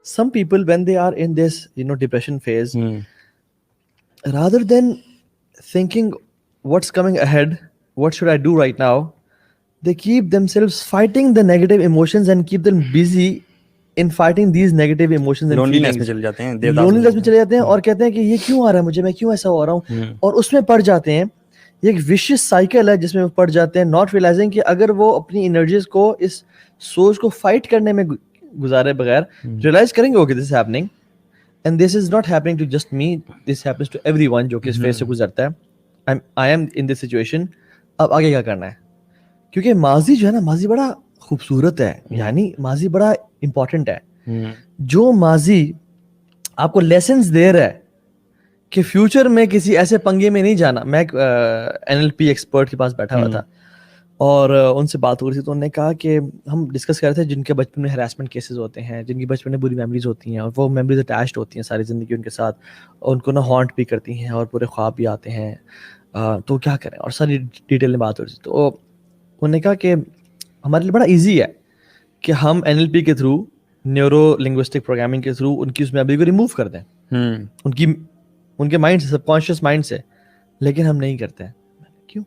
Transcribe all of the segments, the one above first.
some people when they are in this depression phase, rather than thinking what's coming ahead, what should I do right now, they keep themselves fighting the negative emotions and keep them busy in fighting these negative emotions and loneliness feelings. میں چلے جاتے ہیں, loneliness میں چلے جاتے ہیں اور کہتے ہیں کہ یہ کیوں آ رہا ہے مجھے, میں کیوں ایسا ہو رہا ہوں, اور اس میں پڑ جاتے ہیں. یہ ایک ویشیس سائیکل ہے جس میں وہ پڑ جاتے ہیں, ناٹ ریئلائزنگ کہ اگر وہ اپنی انرجیز کو اس سوچ کو فائٹ کرنے میں گزارے بغیر ریئلائز کریں گے okay this is happening and this is not happening to just me, this happens to everyone جو کہ اس فیز سے گزرتا ہے. I am in this situation, اب آگے کیا کرنا ہے. کیونکہ ماضی جو ہے نا, ماضی بڑا خوبصورت ہے, یعنی ماضی بڑا امپورٹنٹ ہے. جو ماضی آپ کو لیسنس دے رہا ہے کہ فیوچر میں کسی ایسے پنگے میں نہیں جانا. میں ایک NLP ایکسپرٹ کے پاس بیٹھا ہوا تھا اور ان سے بات ہو رہی تھی, تو انہوں نے کہا کہ ہم ڈسکس کر رہے تھے جن کے بچپن میں ہراسمنٹ کیسز ہوتے ہیں, جن کی بچپن میں بری میموریز ہوتی ہیں اور وہ میموریز اٹیچڈ ہوتی ہیں ساری زندگی ان کے ساتھ, اور ان کو نا ہانٹ بھی کرتی ہیں اور پورے خواب بھی آتے ہیں, تو کیا کریں, اور ساری ڈیٹیل میں بات ہو رہی تھی. تو انہوں نے کہا کہ ہمارے لیے بڑا ایزی ہے کہ ہم NLP کے تھرو, نیورو لنگوسٹک پروگرامنگ کے تھرو ان کی اس میموری کو ریموو کر دیں ان کے مائنڈ سے, سب کانشیس مائنڈ سے, لیکن ہم نہیں کرتے ہیں. کیوں؟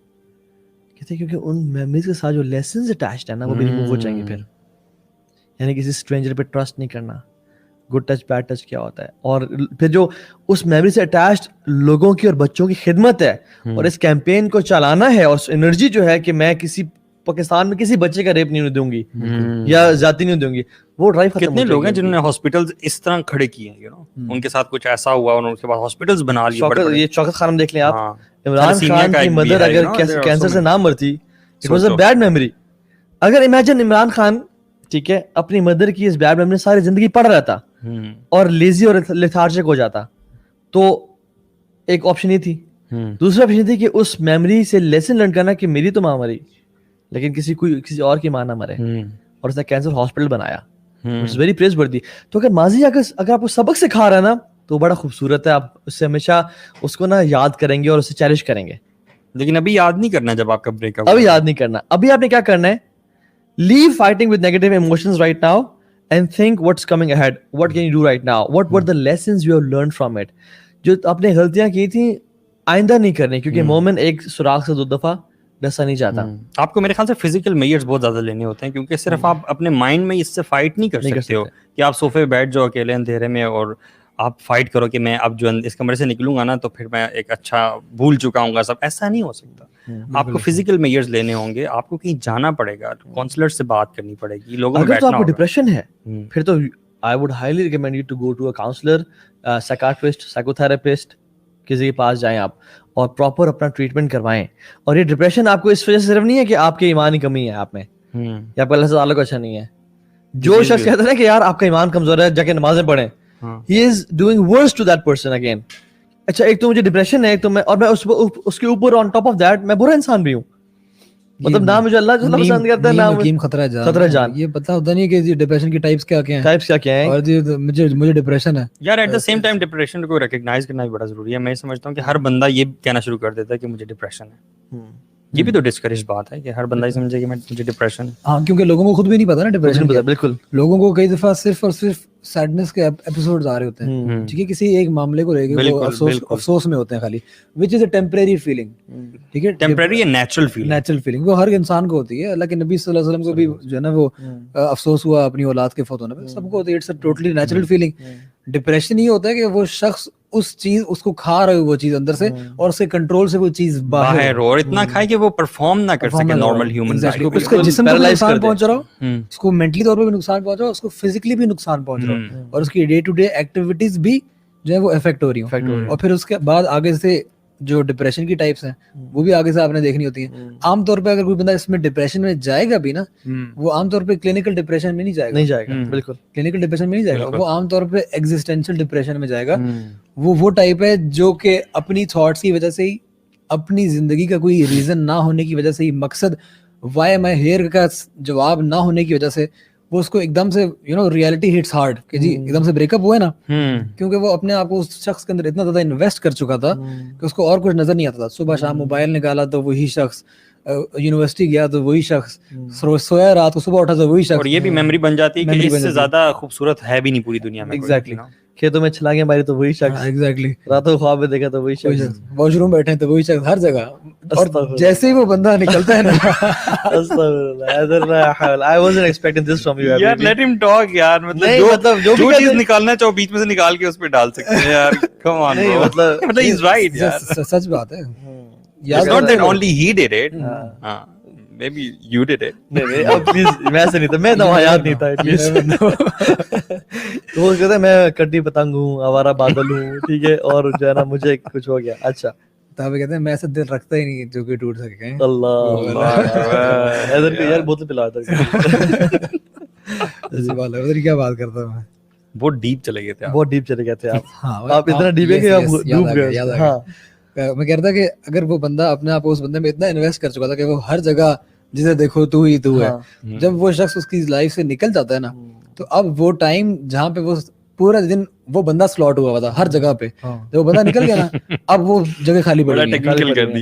کہتے ہیں کیونکہ ان میموریز کے ساتھ جو لیسنز اٹیچڈ ہیں نا وہ بھی ریموو ہو جائیں گے پھر. یعنی کسی اسٹرینجر پہ ٹرسٹ نہیں کرنا, گڈ ٹچ بیڈ ٹچ کیا ہوتا ہے, اور پھر جو اس میموری سے اٹیچڈ لوگوں کی اور بچوں کی خدمت ہے اور اس کیمپین کو چلانا ہے, اور انرجی جو ہے کہ میں کسی پاکستان میں کسی بچے کا ریپ نہیں دوں گی یا زیادتی نہیں دوں گی, وہ ڈرائیو ختم. کتنے لوگ ہیں جنہوں نے ہاسپٹلز اس طرح کھڑے کیے ہیں, ان کے ساتھ کچھ ایسا ہوا اور ان کے بعد ہاسپٹلز بنا لیے. یہ شوکت خانم دیکھ لیں آپ, عمران خان کی مدر اگر کینسر سے نہ مرتی, it was a bad memory. اگر امیجن عمران خان, ٹھیک ہے, اپنی مدر کی اس بیڈ میموری ساری زندگی پڑھ رہا تھا اور لیزی اور لیتھارجک ہو جاتا, تو ایک آپشن یہ تھی. دوسرا آپشن تھی کہ اس میموری سے لیسن لرن کرنا کہ میری تو ماں مری لیکن کسی اور کی ماں نہ مرے, اور اس نے کینسر ہاسپٹل بنایا, which is very praiseworthy. تو اگر ماضی اگر آپ کو سبق سکھا رہا ہے نا تو بڑا خوبصورت ہے, آپ اس سے ہمیشہ اس کو نا یاد کریں گے اور اسے چیریش کریں گے. لیکن ابھی یاد نہیں کرنا جب آپ کا بریک اپ, ابھی یاد نہیں کرنا. ابھی آپ نے کیا کرنا ہے, leave fighting with negative emotions right now and think what's coming ahead, what can you do right now, what were the lessons you have learned from it. جو آپ نے غلطیاں کی تھیں آئندہ نہیں کرنی, کیونکہ مومن ایک سوراخ سے 2 دفعہ ڈسا نہیں جاتا. آپ کو میرے خیال سے فزیکل میئرز بہت زیادہ لینے ہوتے ہیں, کیونکہ صرف آپ اپنے مائنڈ میں اس سے فائٹ نہیں کر سکتے ہو کہ آپ صوفے پہ بیٹھ جاؤ اکیلے اندھیرے میں اور آپ فائٹ کرو کہ میں اب جو اس کمرے سے نکلوں گا نا تو پھر میں ایک اچھا بھول چکا ہوں گا سب. ایسا نہیں ہو سکتا. آپ کو فزیکل میئرز لینے ہوں گے, آپ کو کہیں جانا پڑے گا, کاؤنسلر سے بات کرنی پڑے گی, لوگوں میں بیٹھنا ہوگا. اگر تو آپ کو ڈپریشن ہے پھر تو I would highly recommend you to go to a counselor, psychiatrist, psychotherapist, کسی کے پاس جائیں آپ اور پراپر اپنا ٹریٹمنٹ کروائیں. اور یہ ڈپریشن آپ کو اس وجہ سے صرف نہیں ہے کہ آپ کے ایمان کی کمی ہے آپ میں, یا آپ کا اللہ سے تعلق اچھا نہیں ہے. جو شخص کہتا ہے نا کہ یار آپ کا ایمان کمزور ہے, جا کے نمازیں پڑھیں, he is doing worse to that person again. اچھا ایک تو مجھے ڈپریشن ہے, ایک تو میں, اور میں اس کے اوپر آن ٹاپ آف دیٹ میں برا انسان بھی ہوں. مطلب نہ مجھے اللہ پسند کرتا ہے, نہ خطرہ جان. یہ پتہ ہوتا نہیں کہ ڈپریشن کی ٹائپس کیا کیا ہیں, ٹائپس کیا ہیں, اور مجھے ڈپریشن ہے. یار at the same time depression کو ریکگنائز کرنا بھی بڑا ضروری ہے. میں سمجھتا ہوں کہ ہر بندہ یہ کہنا شروع کر دیتا ہے کہ مجھے ڈپریشن ہے. یہ بھی تو ڈسکریج بات ہے کہ ہر بندہ یہ سمجھے کہ مجھے ڈپریشن ہے. ہاں, کیونکہ لوگوں کو خود بھی نہیں پتا نا ڈپریشن. بالکل, لوگوں کو کئی دفعہ صرف اور صرف سیڈنس کے ایپیسوڈز آ رہے ہوتے ہیں, ٹھیک ہے, کسی ایک معاملے کو لے کے وہ افسوس میں ہوتے ہیں خالی, وچ از اے ٹیمپریری فیلنگ. ٹھیک ہے, ٹیمپریری نیچرل فیلنگ وہ ہر انسان کو ہوتی ہے. اللہ کے نبی صلی اللہ علیہ وسلم کو بھی جو ہے نا وہ افسوس ہوا اپنی اولاد کے فوت ہونے پہ, سب کو ہوتی ہے. It's a totally natural feeling. Depression یہ ہوتا ہے کہ وہ شخص اس چیز اس کو کھا رہے ہو, وہ چیز اندر سے, اور اس کے کنٹرول سے وہ چیز باہر ہو, اور اتنا کھائے کہ وہ پرفارم نہ کر سکے نارمل ہیومن. اس کے جسم کو نقصان پہنچ رہا ہو, اس کو مینٹلی طور پہ بھی نقصان پہنچ رہا ہو, اس کو فزیکلی بھی نقصان پہنچ رہا ہو, اور اس کی ڈے ٹو ڈے ایکٹیویٹیز بھی جو ہے وہ افیکٹ ہو رہی ہوں. اور پھر اس کے بعد آگے سے جو ڈپریشن کی ٹائپس ہیں وہ بھی آگے سے آپ نے دیکھنی ہوتی ہیں. عام طور پہ اگر کوئی بندہ اس میں ڈپریشن میں جائے گا بھی نا, وہ عام طور پہ کلینکل ڈپریشن میں نہیں جائے گا. بالکل, کلینکل ڈپریشن میں نہیں جائے گا. وہ عام طور پہ ایگزسٹینشل ڈپریشن میں جائے گا. وہ ٹائپ ہے جو کہ اپنی تھاٹس کی وجہ سے ہی, اپنی زندگی کا کوئی ریزن نہ ہونے کی وجہ سے ہی, مقصد وائی ایم آئی ہیئر کا جواب نہ ہونے کی وجہ سے, وہ اس کو ایک دم سے ریئلٹی ہٹس ہارڈ کہ جی ایک دم سے بریک اپ ہوا ہے نا, کیونکہ وہ اپنے آپ کو اس شخص کے اندر اتنا زیادہ انویسٹ کر چکا تھا کہ اس کو اور کچھ نظر نہیں آتا تھا. صبح شام موبائل نکالا تو وہی شخص یونیورسٹی گیا تو وہی شخص, سویا رات کو صبح اٹھا تو وہی شخص. اور یہ بھی میموری بن جاتی ہے کہ اس سے زیادہ خوبصورت ہے بھی نہیں پوری دنیا میں. ایگزیکٹلی, کھیتوں میں چھلانگیں ماری تو وہی شخص, ایگزیکٹلی راتوں خواب میں دیکھا تو وہی شخص, واش روم بیٹھے تو وہی شخص, ہر جگہ. اور جیسے ہی وہ بندہ نکلتا ہے نا, I wasn't expecting this from you. یار let him talk یار, مطلب جو چیز نکالنا چاہو بیچ میں سے نکال کے اس پہ ڈال سکتے ہیں یار. Come on bro, مطلب he is right یار, سچ بات ہے. It's not that only he did it, maybe you did it. نہیں اب پلیز, میں ایسے نہیں تھا, میں نوایات نہیں تھا ایٹ لیسٹ. تو وہ کہتے ہیں میں کٹی پتنگ ہوں, آوارہ بادل ہوں, ٹھیک ہے, اور جو ہے نا مجھے کچھ ہو گیا. اچھا تب کہتے ہیں میں ایسا دل رکھتا ہی نہیں جو کہ ٹوٹ سکے. اللہ حیدر کو یار بوتل پلا تھا. کیا بات کرتا ہوں میں, بہت ڈیپ چلے گئے تھے آپ, بہت ڈیپ چلے گئے تھے آپ اتنا ڈیپ ہے کہ آپ ڈوب گئے. ہاں میں کہتا تھا کہ اگر وہ بندہ اپنے آپ کو اس بندے میں اتنا انویسٹ کر چکا تھا کہ وہ ہر جگہ جسے دیکھو تو ہی تو ہے, جب وہ شخص اس کی لائف سے نکل جاتا ہے نا, تو اب وہ ٹائم جہاں پہ وہ پورا دن وہ بندہ سلاٹ ہوا ہوا تھا ہر جگہ پہ, جب وہ بندہ نکل گیا نا, اب وہ جگہ خالی پڑی ہوئی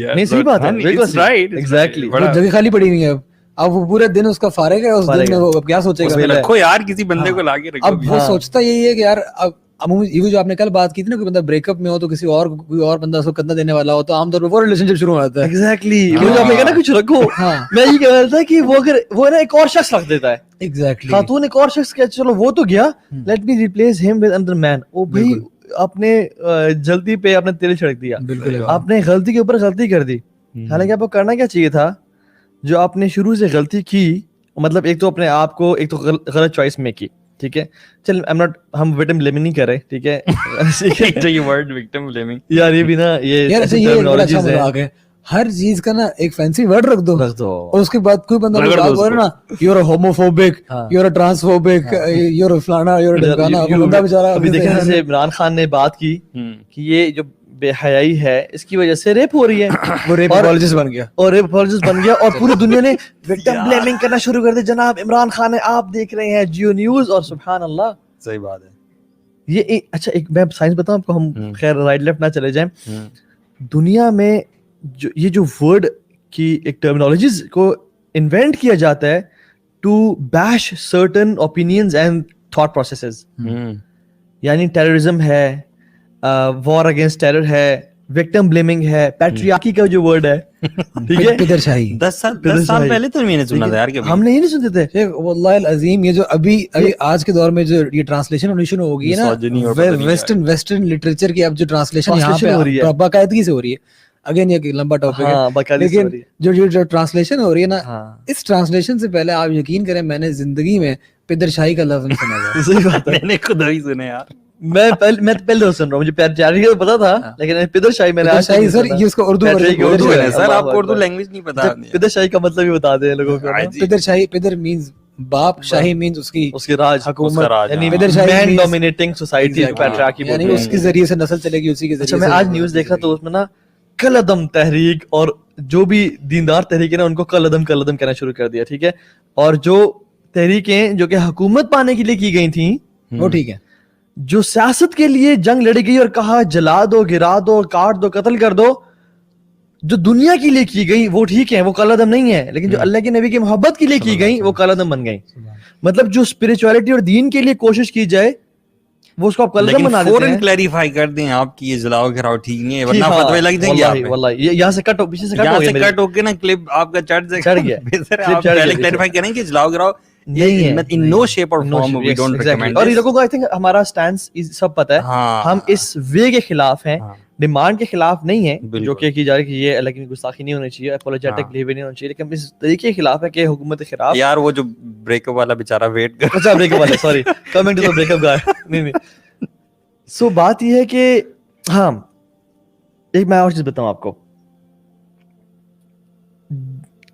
ہے. نہیں صحیح بات ہے, ایگزیکٹلی وہ جگہ خالی پڑی ہوئی ہے. اب وہ پورے دن اس کا فارغ ہے, اس دن میں وہ کیا سوچے گا, رکھو یار کسی بندے کو لا کے رکھو. اب وہ سوچتا یہی ہے کہ یار اب یہ جو آپ نے کل بات کی تھی نا, کوئی بندہ بریک اپ میں ہو تو کوئی اور بندہ اس کو کندھا دینے والا ہو, تو عام طور پہ وہ ریلیشن شپ شروع ہو جاتا ہے. ایگزیکٹلی, وہ جو آپ نے کہا نا کچھ رکھو, میں یہ کہہ رہا تھا کہ وہ اگر وہ نا ایک اور شخص رکھ دیتا ہے, ایگزیکٹلی خاتون ایک اور شخص, کہ چلو وہ تو گیا, لیٹ می ریپلیس ہم ود انother مین. وہ بھائی آپ نے جلدی پہ آپ نے تیل چھڑک دیا, آپ نے غلطی کے اوپر غلطی کر دی, حالانکہ آپ کو کرنا کیا چاہیے تھا, جو آپ نے شروع سے غلطی کی, مطلب ایک تو اپنے آپ کو ایک تو غلط چوائس میں کی, ٹھیک ہے, چل ہم وکٹم بلیمنگ نہیں کر رہے, ٹھیک ہے, یہ ورڈ وکٹم بلیمنگ یار یہ بھی نا یہ ٹرمینالوجیز ہے, ہر چیز کا نا ایک فینسی ورڈ رکھ دو, اور اس کے بعد کوئی بندہ بول رہا نا you are homophobic, you are transphobic, you are فلانا, یو آر ڈھمکانا. بندہ بیچارہ ابھی دیکھیں جیسے عمران خان نے بات کی کہ یہ جو بے حیائی ہے اس کی وجہ سے ریپ ہو رہی ہے, وہ ریپ اپولوجسٹ بن گیا, اور پوری دنیا نے وکٹم بلیمنگ کرنا شروع کر دیا. جناب عمران خان ہے, آپ دیکھ رہے ہیں جیو نیوز, اور سبحان اللہ, صحیح بات ہے یہ. اچھا ایک میں سائنس بتاؤں آپ کو, ہم خیر رائٹ لیفٹ نہ چلے جائیں. دنیا میں یہ جو ورڈ کی ایک ٹرمینالوجیز کو انوینٹ کیا جاتا ہے ٹو بیش certain opinions and thought processes, یعنی ٹیررزم ہے, وار اگینسٹ ٹیرر ہے, وکٹم بلیمنگ ہے, پیٹریارکی کا جو ورڈ ہے, ٹھیک ہے, پدر شاہی. 10 سال پہلے تو میں نے سنا تھا یار, ہم نہیں سنتے تھے. واللہ العظیم یہ جو ابھی آج کے دور میں جو یہ ٹرانسلیشن ہونی شروع ہو گئی ہے نا, ویسٹرن لٹریچر کی اب جو ٹرانسلیشن یہاں پہ باقاعدگی سے ہو رہی ہے. اگین یہ لمبا ٹاپک ہے, لیکن جو ٹرانسلیشن ہو رہی ہے نا, اس ٹرانسلیشن سے پہلے آپ یقین کریں میں نے زندگی میں پدر شاہی کا لفظ نہیں سنا تھا. صحیح بات ہے, میں نے خود ہی سنا یار, میں پہلے سن رہا ہوں, مجھے پیٹریارکی کا پتا تھا, لیکن پدر شاہی میں نے سر یہ اس کو اردو ہے سر, آپ کو اردو لینگویج نہیں پتا. پدر شاہی کا مطلب بھی بتا دیں لوگوں کو. پدر شاہی, پدر مینز باپ, شاہی مینز اس کی راج حکومت, یعنی مین ڈومینیٹنگ سوسائٹی کو پیٹریارکی بولتے ہیں, یعنی اس کے ذریعے سے نسل چلے گی, اسی کے ذریعے سے. میں آج نیوز دیکھ رہا تو اس میں نا کلعدم تحریک, اور جو بھی دیندار تحریک ہے نا ان کو کلعدم کہنا شروع کر دیا, ٹھیک ہے, اور جو تحریکیں جو کہ حکومت پانے کے لیے کی گئی تھیں وہ ٹھیک ہے, جو سیاست کے لیے جنگ لڑی گئی اور کہا جلا دو, گرا دو, کاٹ دو, قتل کر دو, جو دنیا کے لیے کی گئی وہ ٹھیک ہے, وہ کالعدم نہیں ہے, لیکن جو اللہ کے نبی کی محبت کے لیے کی گئی وہ کالعدم بن گئی. مطلب جو اسپرچولیٹی اور دین کے لیے کوشش کی جائے وہ اس کو آپ کالعدم بنا دیتے ہیں. فوراً کلیریفائی کر دیں آپ کی یہ جلاؤ گھراؤ ٹھیک نہیں ہے, ورنہ فتوی لگ جائیں گے آپ پہ. واللہ یہاں سے کٹ ہو, پیچھے سے کٹ ہو کے نا کلپ آپ کا چڑھ گیا. آپ پہلے کلیریفائی کریں کہ جلاؤ گھراؤ نہیں ہے, in no shape or form we don't recommend. اور یہ لوگوں کو I think ہمارا سٹینس سب پتہ ہے, ہم اس وے کے خلاف ہیں, ڈیمانڈ کے خلاف نہیں ہے جو کہ کی جا رہی ہے کہ یہ اللہ کی گستاخی نہیں ہونی چاہیے, اپولوجیٹک بہیویئر نہیں ہونی چاہیے, لیکن اس طریقے کے خلاف ہے کہ حکومت کے خلاف. یار وہ جو بریک اپ والا بیچارہ ویٹ کر, اچھا بریک اپ والا, sorry coming to the breakup guy, نہیں سو بات یہ ہے کہ ہاں ایک میں اور چیز بتاؤں آپ کو,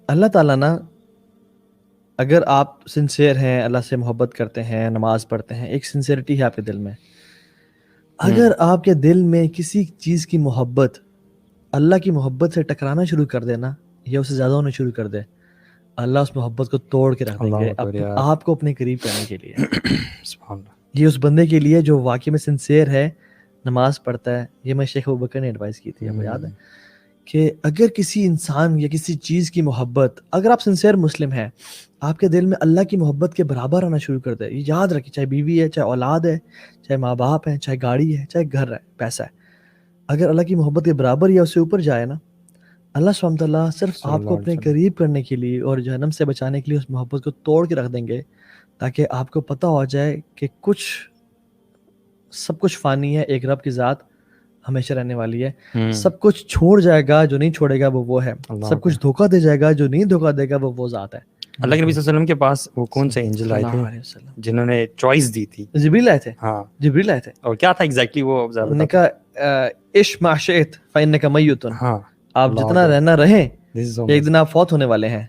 اللہ تعالیٰ نا اگر آپ سنسیئر ہیں, اللہ سے محبت کرتے ہیں, نماز پڑھتے ہیں, ایک سنسیئرٹی ہے آپ کے دل میں, اگر آپ کے دل میں کسی چیز کی محبت اللہ کی محبت سے ٹکرانا شروع کر دے نا, یا اسے زیادہ ہونا شروع کر دے, اللہ اس محبت کو توڑ کے رکھ دیں گے آپ کو اپنے قریب کرنے کے لیے. یہ اس بندے کے لیے جو واقعی میں سنسیئر ہے, نماز پڑھتا ہے. یہ میں شیخ ابوبکر نے ایڈوائز کی تھی, آپ کو یاد ہے, کہ اگر کسی انسان یا کسی چیز کی محبت, اگر آپ سنسیئر مسلم ہیں, آپ کے دل میں اللہ کی محبت کے برابر آنا شروع کر دے, یہ یاد رکھیں, چاہے بیوی ہے, چاہے اولاد ہے, چاہے ماں باپ ہیں, چاہے گاڑی ہے, چاہے گھر ہے, پیسہ ہے, اگر اللہ کی محبت کے برابر یا اس سے اوپر جائے نا, اللہ سبحانہ تعالیٰ صرف آپ کو اپنے قریب کرنے کے لیے اور جہنم سے بچانے کے لیے اس محبت کو توڑ کے رکھ دیں گے, تاکہ آپ کو پتہ ہو جائے کہ سب کچھ فانی ہے, ایک رب کی ذات ہمیشہ رہنے والی ہے, سب کچھ چھوڑ جائے گا, جو نہیں چھوڑے گا وہ ہے, سب کچھ دھوکہ دے جائے گا, جو نہیں دھوکہ دے گا وہ ذات ہے. اللہ کے نبی صلی اللہ علیہ وسلم کے پاس وہ کون سے اینجل آئے تھے جنہوں نے چوائس دی تھی؟ جبریل آئے تھے. ہاں جبریل آئے تھے. اور کیا تھا ایگزیکٹلی وہ؟ انہوں نے کہا عش ما شئت فإنک میت, ہاں آپ جتنا رہنا رہیں, ایک دن آپ فوت ہونے والے ہیں,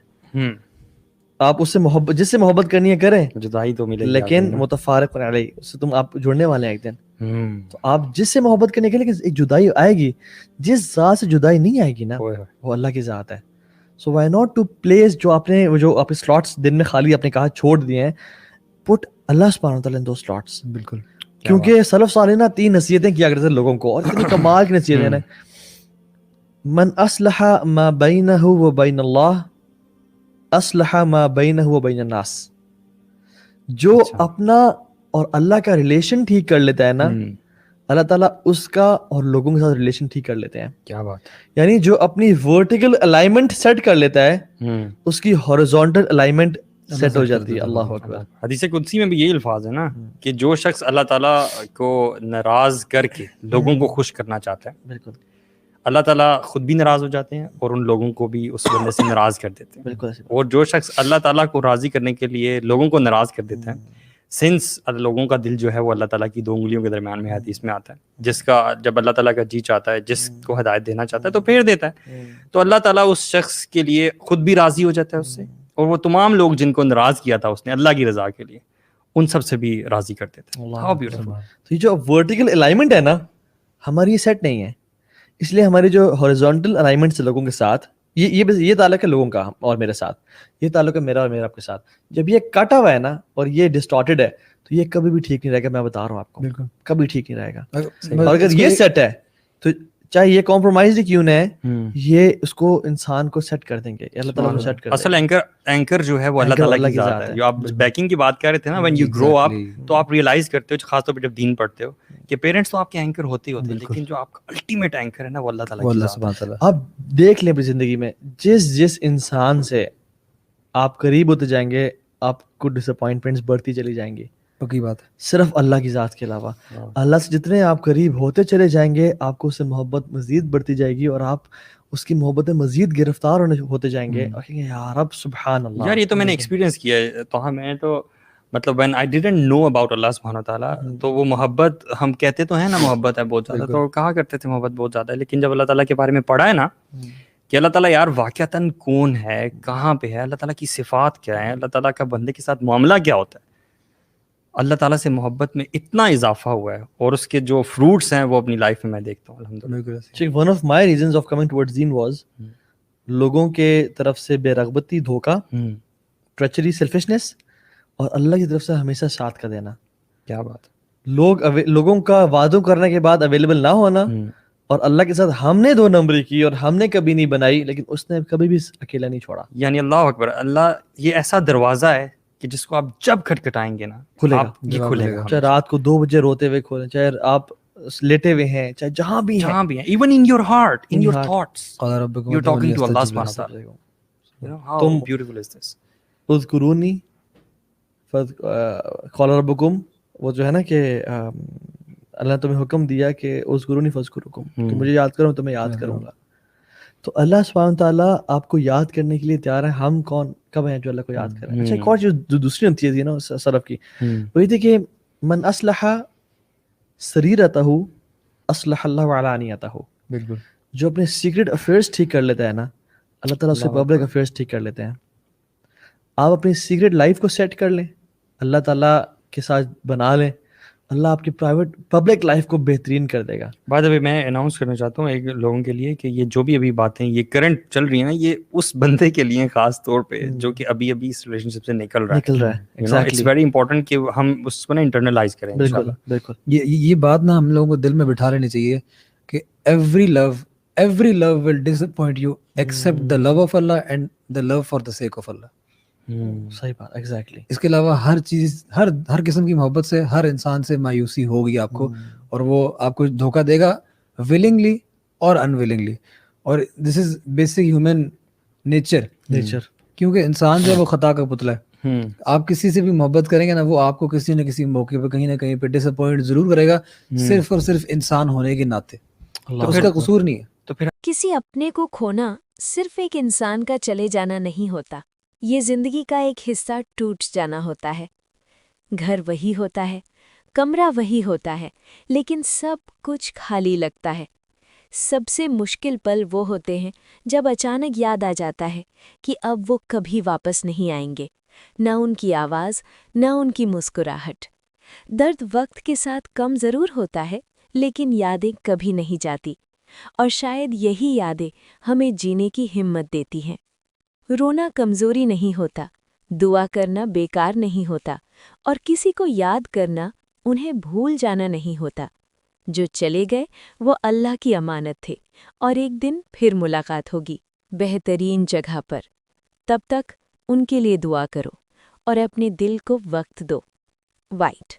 آپ اس سے محبت, جس سے محبت کرنی ہے کریں, جدائی تو ملے, لیکن متفارق علیہ, اس سے تم آپ جڑنے والے ہیں ایک دن. تو آپ جس سے محبت کرنے کے لیے, لیکن ایک جدائی آئے گی, جس ذات سے جدائی نہیں آئے گی نا وہ اللہ کی ذات ہے. So why not to please, جو آپ نے جو آپ سلاٹس دن میں خالی آپ نے کہا چھوڑ دیے ہیں, پٹ اللہ سبحانہ وتعالیٰ ان دو سلاٹس. بالکل, کیونکہ سلف صالح نا 3 نصیحتیں کیا کرتے تھے لوگوں کو, اور اتنی کمال کی نصیحتیں نا, من اصلح ما بینہ و بین اللہ اصلح ما بینہ و بین الناس. جو اپنا اور اللہ کا ریلیشن ٹھیک کر لیتا ہے نا, اللہ تعالیٰ اس کا اور لوگوں کے ساتھ ریلیشن ٹھیک کر لیتے ہیں. کیا بات, یعنی جو اپنی ورٹیکل الائنمنٹ سیٹ کر لیتا ہے, اس کی ہاریزونٹل الائنمنٹ سیٹ ہو جاتی ہے. اللہ اکبر. حدیث قدسی میں بھی یہی الفاظ ہے نا کہ جو شخص اللہ تعالیٰ کو ناراض کر کے لوگوں کو خوش کرنا چاہتا ہے, بالکل, اللہ تعالیٰ خود بھی ناراض ہو جاتے ہیں اور ان لوگوں کو بھی اس بندے سے ناراض کر دیتے ہیں. بالکل. اور جو شخص اللہ تعالیٰ کو راضی کرنے کے لیے لوگوں کو ناراض کر دیتا ہے, سنس لوگوں کا دل جو ہے وہ اللہ تعالیٰ کی 2 انگلیوں کے درمیان میں حدیث میں آتا ہے, جس کا جب اللہ تعالیٰ کا جی چاہتا ہے, جس کو ہدایت دینا چاہتا ہے تو پھیر دیتا ہے. تو اللہ تعالیٰ اس شخص کے لیے خود بھی راضی ہو جاتا ہے اس سے, اور وہ تمام لوگ جن کو ناراض کیا تھا اس نے اللہ کی رضا کے لیے, ان سب سے بھی راضی کر دیتا ہے. How beautiful. تو یہ جو ورٹیکل الائنمنٹ ہے نا ہماری, یہ سیٹ نہیں ہے, اس لیے ہماری جو ہاریزونٹل الائنمنٹ ہے لوگوں کے ساتھ, یہ تعلق ہے لوگوں کا اور میرے ساتھ, یہ تعلق ہے میرا اور میرا آپ کے ساتھ. جب یہ کٹا ہوا ہے نا اور یہ ڈسٹارٹڈ ہے تو یہ کبھی بھی ٹھیک نہیں رہے گا. میں بتا رہا ہوں آپ کو, بالکل کبھی ٹھیک نہیں رہے گا. اور اگر یہ سیٹ ہے تو چاہے یہ کمپرومائز کیوں نہ ہے, یہ اس کو انسان کو سیٹ کر دیں گے, اللہ تعالیٰ کو سیٹ کر دیں گے. اصل اینکر جو ہے وہ اللہ تعالیٰ کی ذات ہے. جو آپ بیکنگ کی بات کر رہے تھے نا, when you grow up تو آپ ریئلائز کرتے ہو, خاص طور پہ جب دین پڑھتے ہو, کہ پیرنٹس تو آپ کے اینکر ہوتے ہی ہوتے ہیں, لیکن جو آپ کا الٹیمیٹ اینکر ہے نا وہ اللہ تعالیٰ کی ذات ہے. آپ دیکھ لیں اپنی زندگی میں, جس انسان سے آپ قریب ہوتے جائیں گے آپ کو ڈس اپوائنٹمنٹس بڑھتی چلی جائیں گی. پکی بات ہے, صرف اللہ کی ذات کے علاوہ. اللہ سے جتنے آپ قریب ہوتے چلے جائیں گے آپ کو اس سے محبت مزید بڑھتی جائے گی, اور آپ اس کی محبت میں مزید گرفتار ہوتے جائیں گے, اور کہیں گے یا رب سبحان اللہ. یار یہ تو میں نے ایکسپیرینس کیا ہے. تو میں تو مطلب when I didn't know about اللہ سبحانہ تعالیٰ, تو وہ محبت ہم کہتے تو ہیں نا محبت ہے بہت زیادہ, تو کہا کرتے تھے محبت بہت زیادہ ہے, لیکن جب اللہ تعالیٰ کے بارے میں پڑھا ہے نا کہ اللہ تعالیٰ یار واقعتاً کون ہے, کہاں پہ ہے, اللہ تعالیٰ کی صفات کیا ہے, اللہ تعالیٰ کا بندے کے ساتھ معاملہ کیا ہوتا ہے, اللہ تعالیٰ سے محبت میں اتنا اضافہ ہوا ہے, اور اس کے جو فروٹس ہیں وہ اپنی لائف میں میں دیکھتا ہوں الحمدللہ. One of my reasons of coming towards deen was لوگوں کے طرف سے بے رغبتی, دھوکہ, ٹریچری, سیلفشنس, اور اللہ کی طرف سے ہمیشہ ساتھ کا دینا. کیا بات. لوگوں کا وعدوں کرنے کے بعد اویلیبل نہ ہونا, اور اللہ کے ساتھ ہم نے 2 نمبری کی اور ہم نے کبھی نہیں بنائی, لیکن اس نے کبھی بھی اکیلا نہیں چھوڑا. یعنی اللہ اکبر, اللہ یہ ایسا دروازہ ہے کہ جس کو آپ جب کھٹکھٹائیں گے نا کھلے گا. چاہے رات کو 2 بجے روتے ہوئے کھولیں, چاہے آپ لیٹے ہوئے ہیں, چاہے جہاں بھی ہیں, even in your heart, in your thoughts, you're talking to Allah subhanahu wa ta'ala. You know how beautiful is this. اذکرونی قال ربکم, وہ جو ہے نا کہ اللہ نے تمہیں حکم دیا کہ اذکرونی فاذکرکم, کہ مجھے یاد کرو تمہیں یاد کروں گا. تو اللہ سبحانہ تعالیٰ آپ کو یاد کرنے کے لیے تیار ہے. ہم کب ہیں جو اللہ کو یاد کریں؟ اچھا ایک اور جو دوسری ہوتی ہے نا سلف کی, وہی تھی کہ من اصلح سریرتہ اصلح اللہ علانیتہ. بالکل, جو اپنے سیکرٹ افیئرس ٹھیک کر لیتا ہے نا, اللہ تعالیٰ اس سے پبلک افیئرس ٹھیک کر لیتے ہیں. آپ اپنی سیکرٹ لائف کو سیٹ کر لیں, اللہ تعالیٰ کے ساتھ بنا لیں, اللہ آپ کی پرائیویٹ پبلک لائف کو بہترین کر دے گا. بعد ابھی میں اناؤنس کرنا چاہتا ہوں ایک لوگوں کے لیے کہ یہ جو بھی ابھی باتیں یہ کرنٹ چل رہی ہیں نا, یہ اس بندے کے لیے خاص طور پہ جو کہ ابھی اس ریلیشن شپ سے نکل رہا ہے. اٹس ویری امپورٹنٹ کہ ہم اس کو نا انٹرنلائز کریں. بالکل بالکل, یہ بات نا ہم لوگوں کو دل میں بٹھا لینی چاہیے کہ every love every love will disappoint you except the love of Allah and the love for the sake of Allah. صحیح بات, exactly. اس کے علاوہ ہر چیز, ہر قسم کی محبت سے ہر انسان سے مایوسی ہوگی آپ کو, اور وہ آپ کو دھوکہ دے گا willingly اور unwillingly. اور this is basic human nature, کیونکہ انسان جو ہے وہ خطا کا پتلا ہے. آپ کسی سے بھی محبت کریں گے نا, وہ آپ کو کسی نہ کسی موقع پہ کہیں نہ کہیں پہ ڈس اپوائنٹ ضرور کرے گا, صرف اور صرف انسان ہونے کے ناطے. تو اس کا قصور نہیں ہے. تو پھر کسی اپنے کو کھونا صرف ایک انسان کا چلے جانا نہیں ہوتا, یہ زندگی کا ایک حصہ ٹوٹ جانا ہوتا ہے. گھر وہی ہوتا ہے, کمرہ وہی ہوتا ہے, لیکن سب کچھ خالی لگتا ہے. سب سے مشکل پل وہ ہوتے ہیں جب اچانک یاد آ جاتا ہے کہ اب وہ کبھی واپس نہیں آئیں گے, نہ ان کی آواز, نہ ان کی مسکراہٹ. درد وقت کے ساتھ کم ضرور ہوتا ہے, لیکن یادیں کبھی نہیں جاتی, اور شاید یہی یادیں ہمیں جینے کی ہمت دیتی ہیں. رونا کمزوری نہیں ہوتا, دعا کرنا بیکار نہیں ہوتا, اور کسی کو یاد کرنا انہیں بھول جانا نہیں ہوتا. جو چلے گئے وہ اللہ کی امانت تھے, اور ایک دن پھر ملاقات ہوگی بہترین جگہ پر. تب تک ان کے لیے دعا کرو اور اپنے دل کو وقت دو. وائٹ.